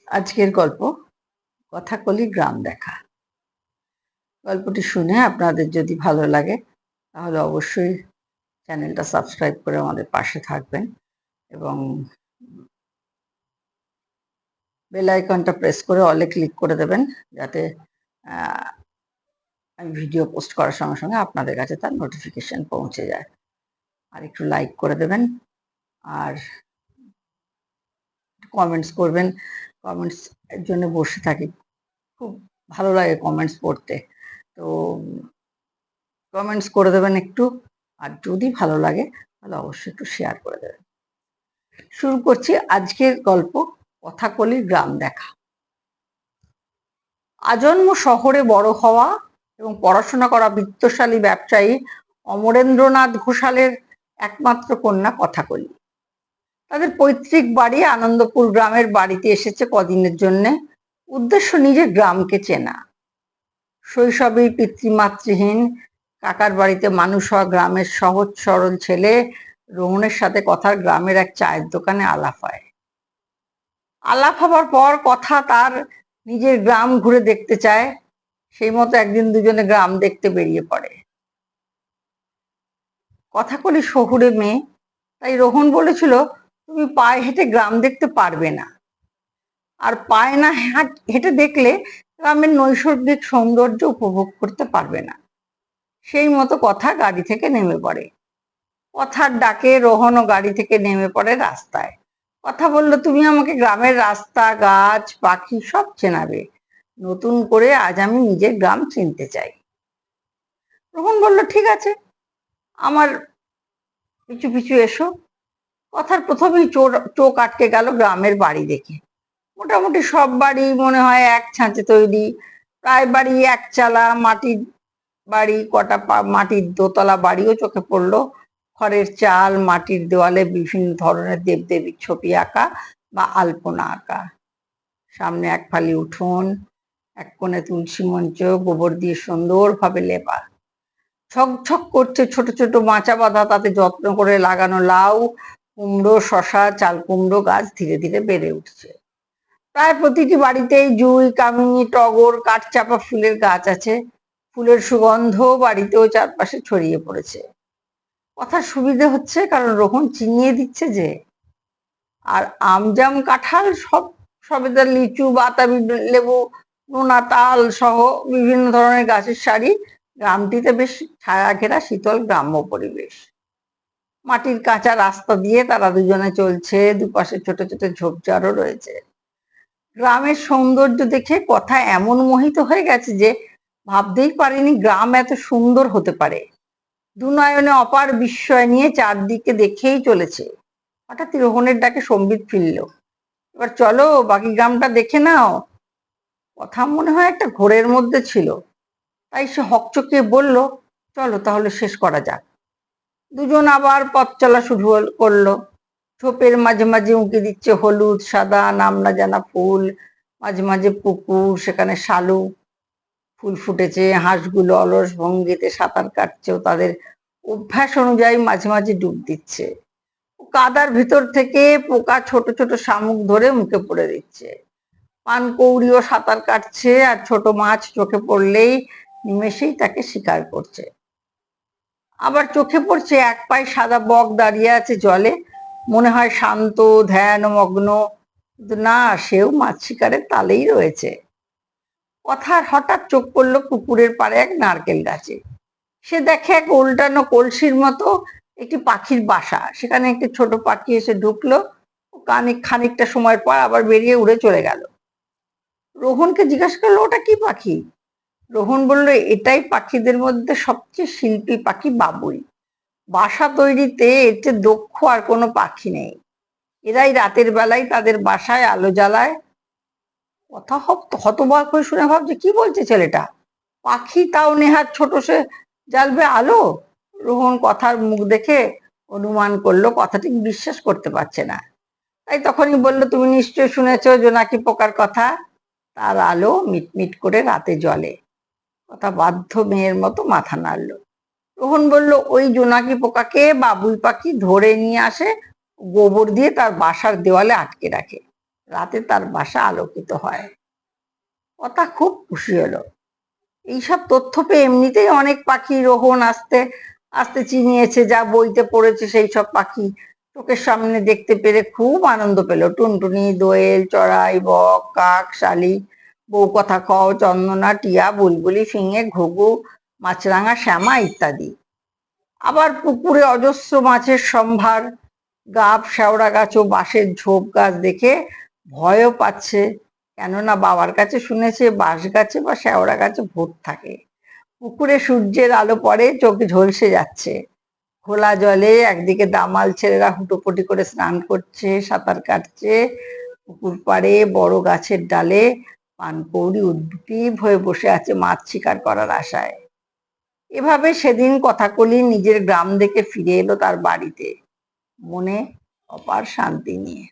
আজকের গল্প কথাকলি গ্রাম দেখা। গল্পটি শুনে আপনাদের যদি ভালো লাগে তাহলে অবশ্যই চ্যানেলটা সাবস্ক্রাইব করে আমাদের পাশে থাকবেন এবং বেল আইকনটা প্রেস করে অলে ক্লিক করে দেবেন, যাতে আমি ভিডিও পোস্ট করার সঙ্গে সঙ্গে আপনাদের কাছে তার নোটিফিকেশন পৌঁছে যায়। আর একটু লাইক করে দেবেন আর কমেন্টস করবেন। কমেন্টস এর জন্য বসে থাকি, খুব ভালো লাগে কমেন্টস পড়তে, তো কমেন্টস করে দেবেন একটু। আর যদি ভালো লাগে তাহলে অবশ্যই একটু শেয়ার করে দেবেন। শুরু করছি আজকের গল্প, কথাকলি গ্রাম দেখা। আজন্ম শহরে বড় হওয়া এবং পড়াশোনা করা বিত্তশালী ব্যবসায়ী অমরেন্দ্রনাথ ঘোষালের একমাত্র কন্যা কথাকলি। তাদের পৈতৃক বাড়ি আনন্দপুর গ্রামের বাড়িতে এসেছে কদিনের জন্যে, উদ্দেশ্য নিজের গ্রামকে চেনা। শৈশবেই পিতৃমাতৃহীন কাকার বাড়িতে মানুষ হওয়া গ্রামের সহজ সরল ছেলে রোহনের সাথে কথার গ্রামের এক চায়ের দোকানে আলাপ হয়। আলাপ হবার পর কথা তার নিজের গ্রাম ঘুরে দেখতে চায়। সেই মতো একদিন দুজনে গ্রাম দেখতে বেরিয়ে পড়ে। কথাকলি শহুরে মেয়ে, তাই রোহন বলেছিল তুমি পায়ে হেঁটে গ্রাম দেখতে পারবে না, আর পায়ে না হেঁটে দেখলে গ্রামের নৈসর্গিক সৌন্দর্য উপভোগ করতে পারবে না। সেই মতো কথা গাড়ি থেকে নেমে পড়ে। কথার ডাকে রোহনও গাড়ি থেকে নেমে পড়ে রাস্তায়। কথা বলল, তুমি আমাকে গ্রামের রাস্তা, গাছ, পাখি সব চেনাবে। নতুন করে আজ আমি নিজের গ্রাম চিনতে চাই। রোহন বলল, ঠিক আছে, আমার পিছু পিছু এসো। কথার প্রথমেই চোখ আটকে গেল গ্রামের বাড়ি দেখে। মোটামুটি সব বাড়ি মনে হয় এক ছাঁচে তৈরি। প্রায় বাড়ি একচালা মাটির বাড়ি, কটা মাটির দোতলা বাড়িও চোখে পড়লো। খড়ের চাল, মাটির দেওয়ালে বিভিন্ন ধরনের দেবদেবীর ছবি আঁকা বা আলপনা আঁকা। সামনে এক ফালি উঠোন, এক কোণে তুলসী মঞ্চ, গোবর দিয়ে সুন্দরভাবে লেপা। ছকছক করছে ছোট ছোট মাচা বাঁধা, তাতে যত্ন করে লাগানো লাউ, কুমড়ো, শশা, চাল কুমড়ো গাছ ধীরে ধীরে বেড়ে উঠছে। প্রায় প্রতিটি বাড়িতেই জুঁই, কামিনী, টগর, কাঠচাপা ফুলের গাছ আছে। ফুলের সুগন্ধ বাড়িতেও চারপাশে ছড়িয়ে পড়েছে। কথার সুবিধে হচ্ছে কারণ রোহন চিনিয়ে দিচ্ছে যে। আর আমজাম, কাঁঠাল, সবেদা, লিচু, বাতাবি লেবু, নোনা তাল সহ বিভিন্ন ধরনের গাছের সারি। গ্রামটিতে বেশ ছায়া ঘেরা শীতল গ্রাম্য পরিবেশ। মাটির কাঁচা রাস্তা দিয়ে তারা দুজনে চলছে, দুপাশে ছোট ছোট ঝোপঝাড়ও রয়েছে। গ্রামের সৌন্দর্য দেখে কথা এমন মোহিত হয়ে গেছে যে ভাবতেই পারেনি গ্রাম এত সুন্দর হতে পারে। দুনয়নে অপার বিস্ময় নিয়ে চারদিকে দেখেই চলেছে। হঠাৎ রোহনের ডাকে সম্বিত ফিরল, এবার চলো বাকি গ্রামটা দেখে নাও। কথা মনে হয় একটা ঘোরের মধ্যে ছিল, তাই সে হকচকিয়ে বলল, চলো তাহলে শেষ করা যাক। দুজন আবার পথ চলা শুরু করলো। ঝোপের মাঝে মাঝে উঁকি দিচ্ছে হলুদ, সাদা, নাম না জানা ফুল। মাঝে মাঝে পুকুর, সেখানে শালুক ফুল ফুটেছে। হাঁসগুলো অলস ভঙ্গিতে সাঁতার কাটছেও, তাদের অভ্যাস অনুযায়ী মাঝে মাঝে ডুব দিচ্ছে। কাদার ভিতর থেকে পোকা ছোট ছোট শামুক ধরে মুখে পড়ে দিচ্ছে। পানকৌড়িও সাঁতার কাটছে, আর ছোট মাছ চোখে পড়লেই নিমেষেই তাকে শিকার করছে। আবার চোখে পড়ছে এক পায়ে সাদা বক দাঁড়িয়ে আছে জলে, মনে হয় শান্ত, ধ্যান মগ্ন, কিন্তু না, সেও মাছ শিকারের তালেই রয়েছে। কথার হঠাৎ চোখ পড়লো পুকুরের পাড়ে এক নারকেল গাছে। সে দেখে এক উল্টানো কলসির মতো একটি পাখির বাসা। সেখানে একটি ছোট পাখি এসে ঢুকলো, খানিকটা সময় পর আবার বেরিয়ে উড়ে চলে গেল। রোহনকে জিজ্ঞাসা করলো, ওটা কি পাখি? রোহন বলল, এটাই পাখিদের মধ্যে সবচেয়ে শিল্পী পাখি, বাবুই। বাসা তৈরিতে এর চেয়ে দক্ষ আর কোনো পাখি নেই। এরাই রাতের বেলায় তাদের বাসায় আলো জ্বালায়। কথা হতবাক হয়ে শুনে ভাবছে, কি বলছে ছেলেটা? পাখি, তাও নেহাত ছোট, সে জ্বালবে আলো? রোহন কথার মুখ দেখে অনুমান করলো কথা ঠিক বিশ্বাস করতে পারছে না। তাই তখনই বলল, তুমি নিশ্চয় শুনেছ জোনাকি পোকার কথা, তার আলো মিটমিট করে রাতে জ্বলে। কথা বাধ্য মেয়ের মতো মাথা নাড়ল। রোহন বলল, ওই জোনাকি পোকাকে বাবুই পাখি ধরে নিয়ে আসে, গোবর দিয়ে তার বাসার দেওয়ালে আটকে রাখে। রাতে তার বাসা আলোকিত হয়। কথা খুব খুশি হলো। এইসব তথ্য পেয়ে এমনিতেই অনেক পাখি রোহন আস্তে আস্তে চিনিয়েছে, যা বইতে পড়েছে সেই সব পাখি চোখের সামনে দেখতে পেরে খুব আনন্দ পেল। টুনটুনি, দোয়েল, চড়াই, বক, কাক, শালিক, বউ কথা কও, চন্দনা, টিয়া, বুলবুলি, ফিঙে, ঘুঘু, মাছরাঙা, শ্যামা ইত্যাদি। আবার পুকুরে অজস্র মাছের সম্ভার। গাব, শেওড়া গাছ ও বাঁশের ঝোপ গাছ দেখে ভয়ও পাচ্ছে, কেননা বাবার কাছে শুনেছে বাঁশ গাছে বা শেওড়া গাছে ভূত থাকে। পুকুরে সূর্যের আলো পড়ে, চোখ ঝলসে যাচ্ছে। খোলা জলে একদিকে দামাল ছেলেরা হুটোপুটি করে স্নান করছে, সাঁতার কাটছে। পুকুর পাড়ে বড় গাছের ডালে পানকৌড়ি উদ্গ্রীব হয়ে বসে আছে মাছ শিকার করার আশায়। এভাবে সেদিন কথাকলি নিজের গ্রাম দেখে ফিরে এলো তার বাড়িতে, মনে অপার শান্তি নিয়ে।